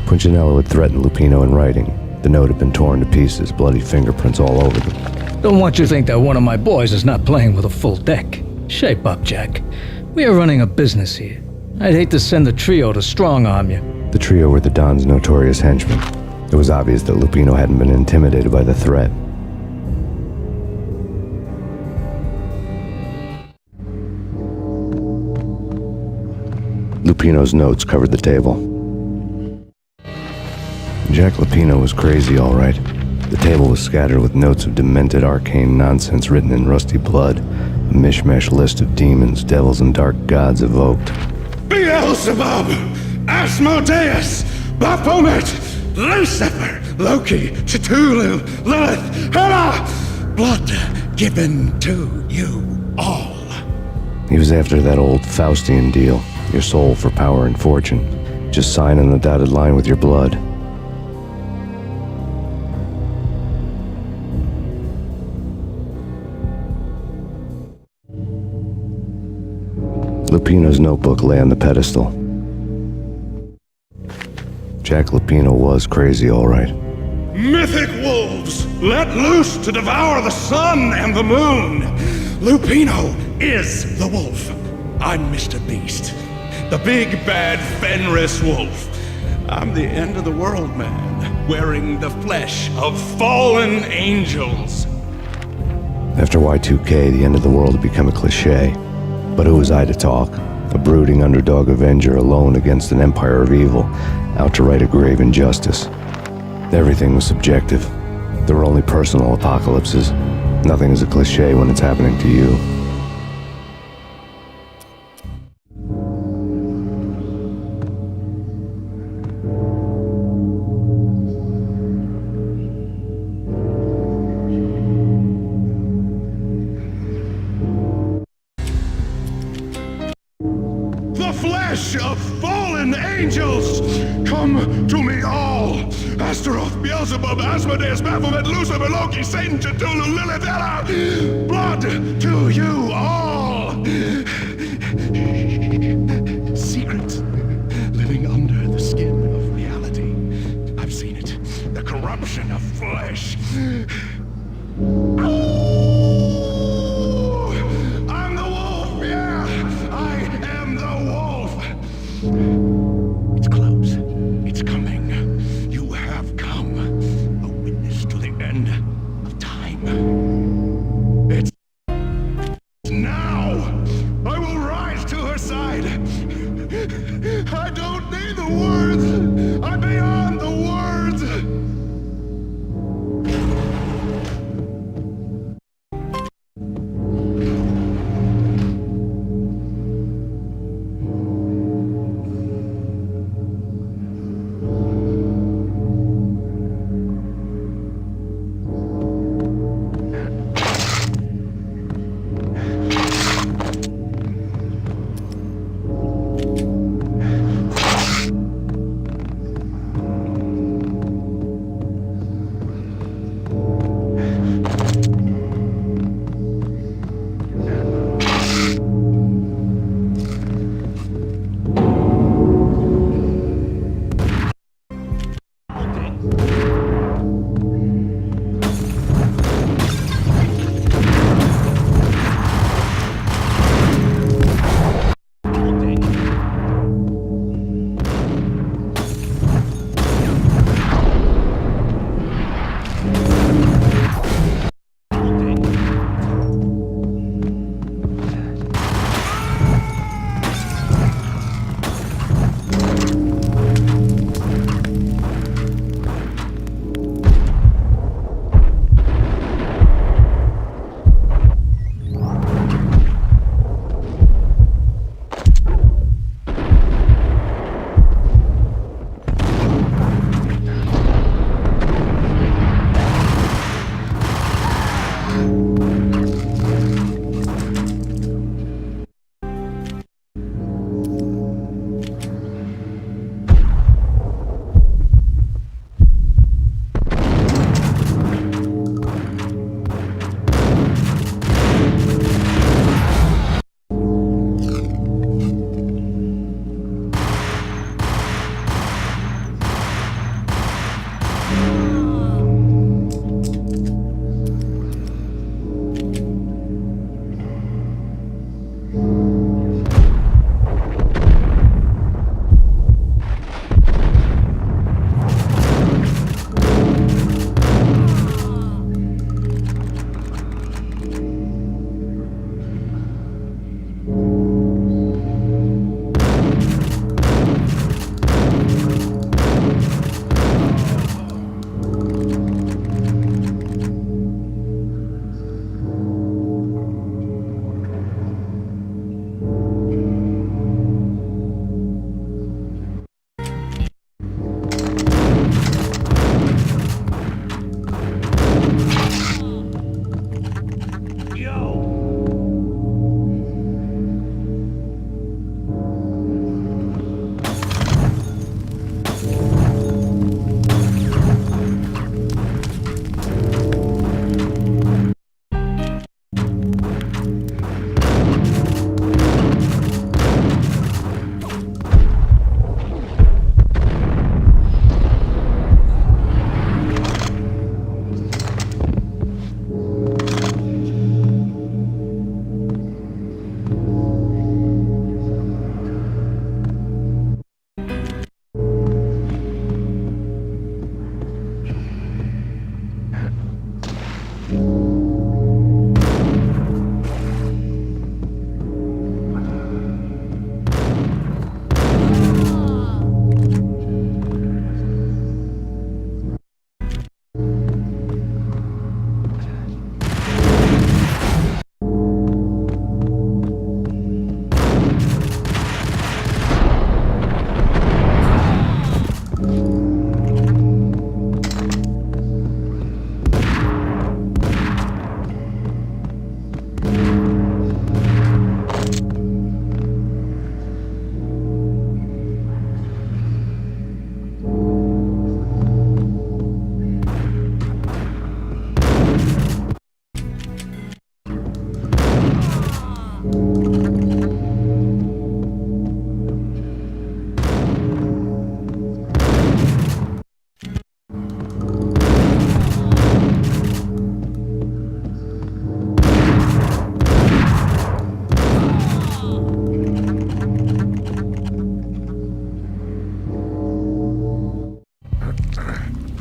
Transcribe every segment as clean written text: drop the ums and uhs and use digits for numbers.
Punchinello had threatened Lupino in writing. The note had been torn to pieces, bloody fingerprints all over them. Don't want you to think that one of my boys is not playing with a full deck. Shape up, Jack. We are running a business here. I'd hate to send the trio to strong-arm you. The trio were the Don's notorious henchmen. It was obvious that Lupino hadn't been intimidated by the threat. Lupino's notes covered the table. Jack Lupino was crazy, all right. The table was scattered with notes of demented arcane nonsense written in rusty blood, a mishmash list of demons, devils, and dark gods evoked. Beelzebub, Asmodeus, Baphomet, Lucifer, Loki, Cthulhu, Lilith, Hela, blood given to you all. He was after that old Faustian deal, your soul for power and fortune. Just sign on the dotted line with your blood. Lupino's notebook lay on the pedestal. Jack Lupino was crazy, all right. Mythic wolves, let loose to devour the sun and the moon. Lupino is the wolf. I'm Mr. Beast, the big bad Fenris wolf. I'm the end of the world man, wearing the flesh of fallen angels. After Y2K, the end of the world had become a cliché. But who was I to talk? A brooding underdog avenger alone against an empire of evil, out to right a grave injustice. Everything was subjective. There were only personal apocalypses. Nothing is a cliché when it's happening to you. The flesh of fallen angels! Come to me all! Astaroth, Beelzebub, Asmodeus, Baphomet, Lucifer, Loki, Satan, Cthulhu, Lilith, Hela! Blood to you all! Secrets living under the skin of reality. I've seen it. The corruption of flesh. I'm the wolf, yeah! I am the wolf! It's close. It's coming. You have come. A witness to the end of time. It's now! I will rise to her side! I don't need the words! I'm beyond the words!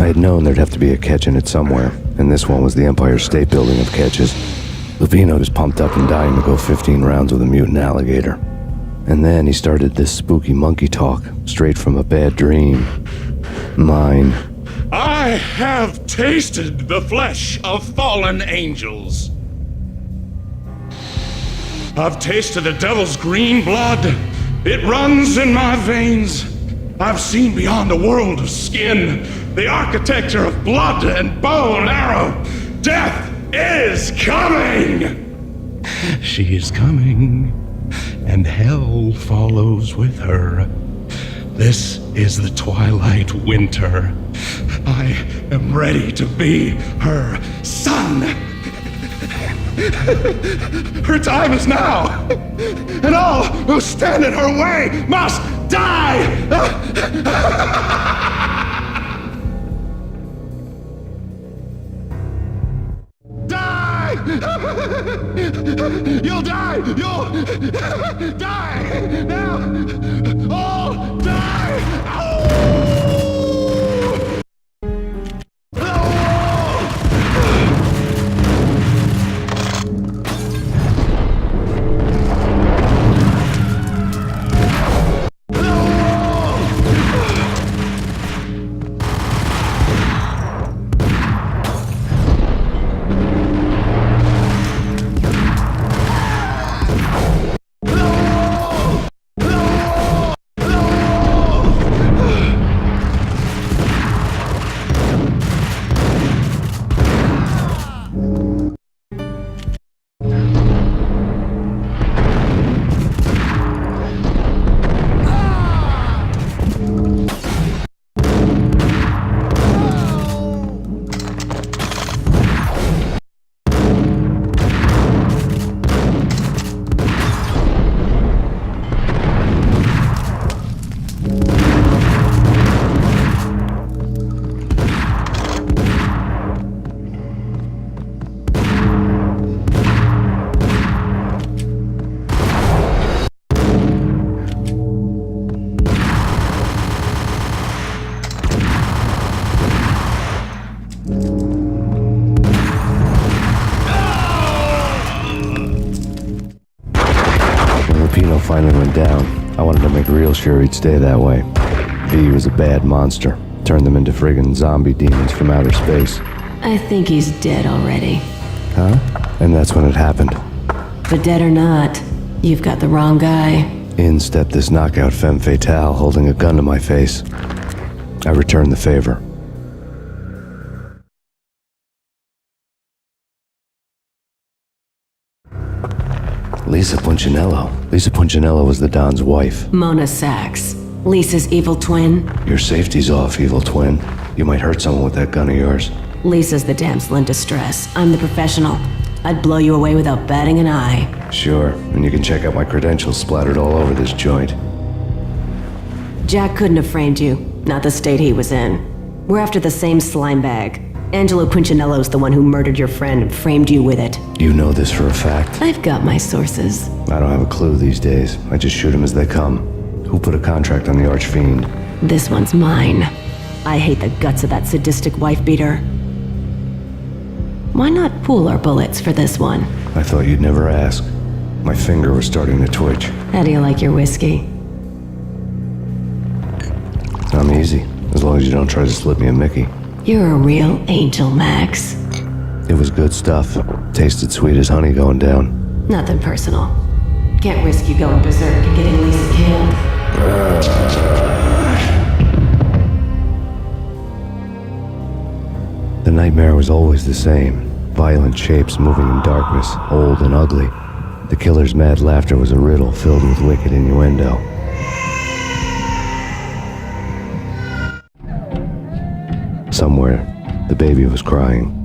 I had known there'd have to be a catch in it somewhere, and this one was the Empire State Building of catches. Lupino was pumped up and dying to go 15 rounds with a mutant alligator. And then he started this spooky monkey talk, straight from a bad dream. Mine. I have tasted the flesh of fallen angels. I've tasted the devil's green blood. It runs in my veins. I've seen beyond a world of skin, the architecture of blood and bow and arrow. Death is coming! She is coming, and hell follows with her. This is the twilight winter. I am ready to be her son. Her time is now, and all who stand in her way must die! Die! You'll die! You'll die! Now! All die! Ow! Finally went down. I wanted to make real sure he'd stay that way. V was a bad monster. Turned them into friggin' zombie demons from outer space. I think he's dead already. Huh? And that's when it happened. But dead or not, you've got the wrong guy. In stepped this knockout femme fatale holding a gun to my face. I returned the favor. Lisa Punchinello. Lisa Punchinello was the Don's wife. Mona Sachs, Lisa's evil twin. Your safety's off, evil twin. You might hurt someone with that gun of yours. Lisa's the damsel in distress. I'm the professional. I'd blow you away without batting an eye. Sure, and you can check out my credentials splattered all over this joint. Jack couldn't have framed you, not the state he was in. We're after the same slime bag. Angelo Punchinello's the one who murdered your friend and framed you with it. You know this for a fact? I've got my sources. I don't have a clue these days. I just shoot them as they come. Who put a contract on the Archfiend? This one's mine. I hate the guts of that sadistic wife-beater. Why not pool our bullets for this one? I thought you'd never ask. My finger was starting to twitch. How do you like your whiskey? I'm easy, as long as you don't try to slip me a Mickey. You're a real angel, Max. It was good stuff. Tasted sweet as honey going down. Nothing personal. Can't risk you going berserk and getting Lisa killed. The nightmare was always the same. Violent shapes moving in darkness, old and ugly. The killer's mad laughter was a riddle filled with wicked innuendo. Somewhere, the baby was crying.